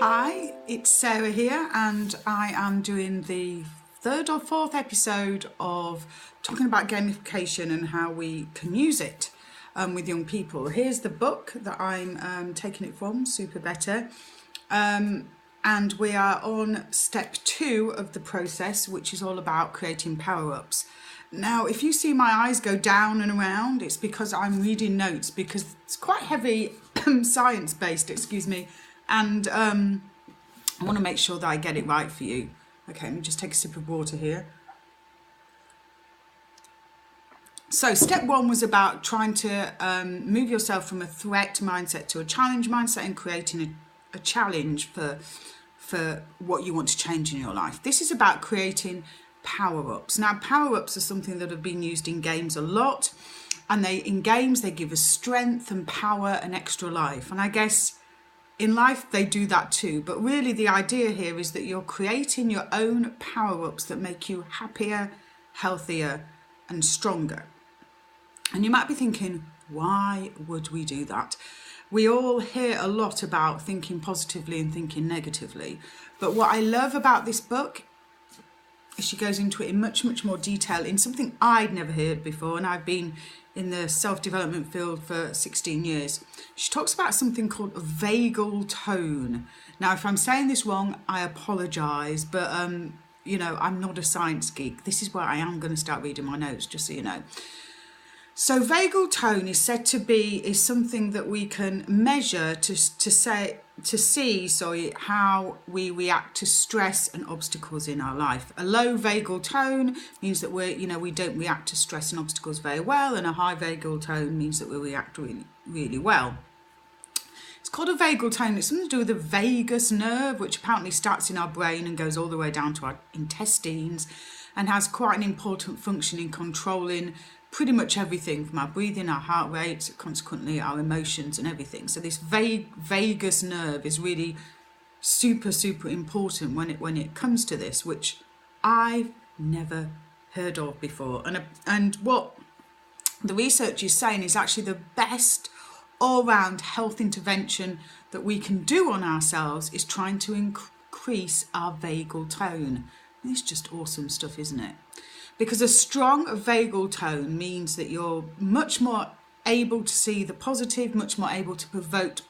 Hi, it's Sarah here, and I am doing the third or fourth episode of talking about gamification and how we can use it with young people. Here's the book that I'm taking it from, Super Better, and we are on step 2 of the process, which is all about creating power-ups. Now, if you see my eyes go down and around, it's because I'm reading notes, because it's quite heavy science-based, and I want to make sure that I get it right for you. Okay, let me just take a sip of water here. So step 1 was about trying to move yourself from a threat mindset to a challenge mindset and creating a challenge for what you want to change in your life. This is about creating power-ups. Now, power-ups are something that have been used in games a lot, and in games they give us strength and power and extra life. And I guess in life they do that too, but really the idea here is that you're creating your own power-ups that make you happier, healthier and stronger. And you might be thinking, why would we do that? We all hear a lot about thinking positively and thinking negatively, but what I love about this book is she goes into it in much more detail in something I'd never heard before, and I've been in the self-development field for 16 years. She talks about something called a vagal tone. Now, if I'm saying this wrong, I apologise, but I'm not a science geek. This is where I am going to start reading my notes, just so you know. So vagal tone is said to be something that we can measure to see how we react to stress and obstacles in our life. A low vagal tone means that we don't react to stress and obstacles very well, and a high vagal tone means that we react really well. It's called a vagal tone. It's something to do with the vagus nerve, which apparently starts in our brain and goes all the way down to our intestines, and has quite an important function in controlling pretty much everything from our breathing, our heart rate, consequently our emotions and everything. So this vagus nerve is really super important when it comes to this, which I've never heard of before. And what the research is saying is actually the best all-round health intervention that we can do on ourselves is trying to increase our vagal tone. It's just awesome stuff, isn't it? Because a strong vagal tone means that you're much more able to see the positive, much more able to provoke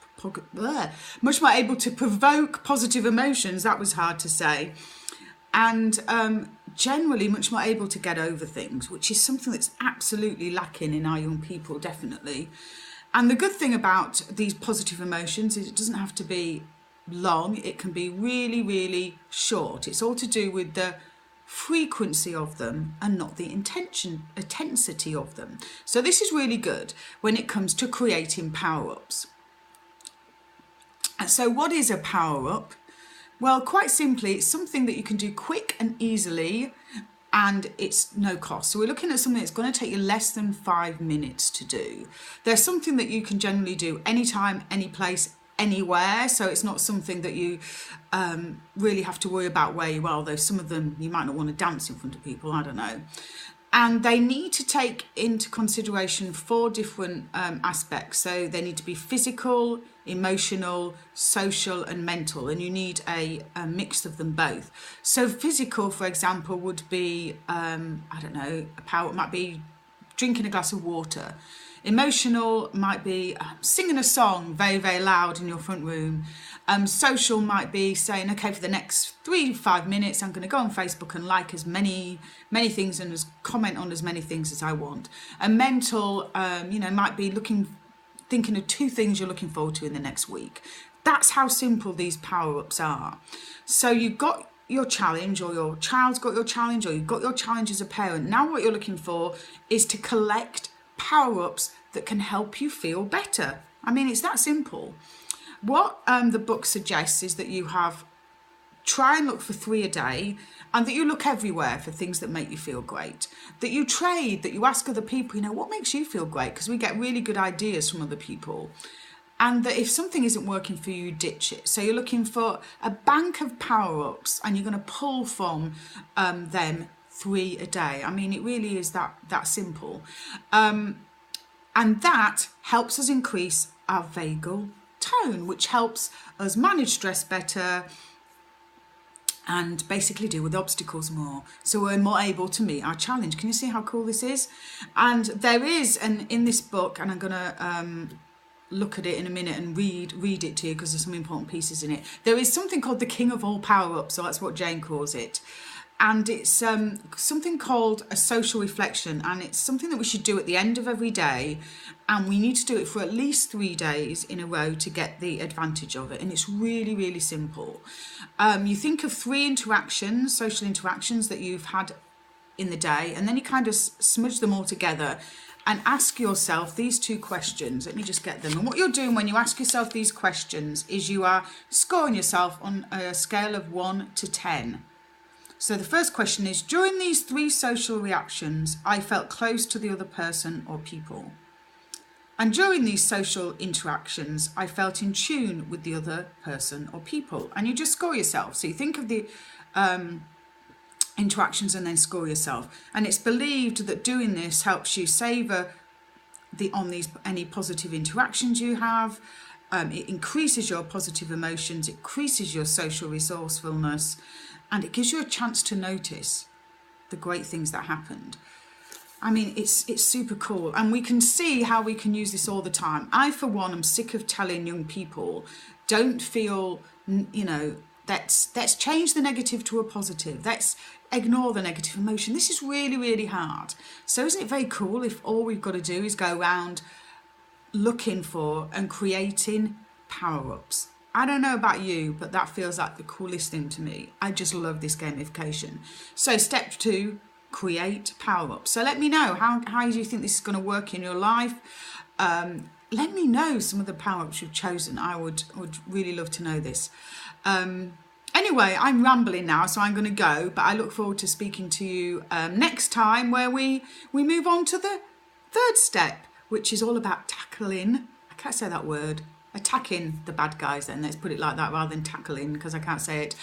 positive emotions. That was hard to say. And generally much more able to get over things, which is something that's absolutely lacking in our young people, definitely. And the good thing about these positive emotions is it doesn't have to be long. It can be really short. It's all to do with the frequency of them and not the intensity of them. So this is really good when it comes to creating power-ups. And so what is a power-up? Well, quite simply, it's something that you can do quick and easily, and it's no cost. So we're looking at something that's going to take you less than 5 minutes to do. There's something that you can generally do anytime, any place, anywhere, so it's not something that you really have to worry about where you are, though some of them you might not want to dance in front of people, I don't know. And they need to take into consideration 4 different aspects. So they need to be physical, emotional, social and mental, and you need a mix of them both. So physical, for example, would be a power might be drinking a glass of water. Emotional might be singing a song very loud in your front room. Social might be saying, okay, for the next 3 to 5 minutes, I'm going to go on Facebook and like as many things and comment on as many things as I want. And mental, might be thinking of 2 things you're looking forward to in the next week. That's how simple these power-ups are. So you've got your challenge, or your child's got your challenge, or you've got your challenge as a parent. Now what you're looking for is to collect power-ups that can help you feel better. I mean, it's that simple. What the book suggests is that you try and look for 3 a day, and that you look everywhere for things that make you feel great. That you trade, that you ask other people, what makes you feel great? Because we get really good ideas from other people. And that if something isn't working for you, ditch it. So you're looking for a bank of power-ups, and you're going to pull from them 3 a day. I mean, it really is that simple. And that helps us increase our vagal tone, which helps us manage stress better and basically deal with obstacles more, so we're more able to meet our challenge. Can you see how cool this is? And there is, and in this book, and I'm gonna look at it in a minute and read it to you because there's some important pieces in it. There is something called the king of all power-ups, so that's what Jane calls it. And it's something called a social reflection, and it's something that we should do at the end of every day, and we need to do it for at least 3 days in a row to get the advantage of it. And it's really, really simple. You think of 3 interactions, social interactions that you've had in the day, and then you kind of smudge them all together and ask yourself these 2 questions. Let me just get them. And what you're doing when you ask yourself these questions is you are scoring yourself on a scale of 1 to 10. So the first question is, during these 3 social reactions, I felt close to the other person or people. And during these social interactions, I felt in tune with the other person or people. And you just score yourself. So you think of the interactions and then score yourself. And it's believed that doing this helps you savor any positive interactions you have. It increases your positive emotions, it increases your social resourcefulness, and it gives you a chance to notice the great things that happened. I mean, it's super cool, and we can see how we can use this all the time. I, for one, am sick of telling young people, don't feel, let's change the negative to a positive. Let's ignore the negative emotion. This is really, really hard. So isn't it very cool if all we've got to do is go around looking for and creating power-ups? I don't know about you, but that feels like the coolest thing to me. I just love this gamification. So step 2, create power-ups. So let me know, how do you think this is going to work in your life? Let me know some of the power-ups you've chosen. I would really love to know this. Anyway, I'm rambling now, so I'm going to go, but I look forward to speaking to you next time, where we move on to the 3rd step, which is all about tackling, I can't say that word, attacking the bad guys. Then let's put it like that rather than tackling, because I can't say it.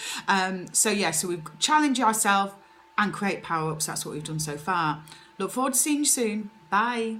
So we challenge ourselves and create power-ups. That's what we've done so far. Look forward to seeing you soon. Bye.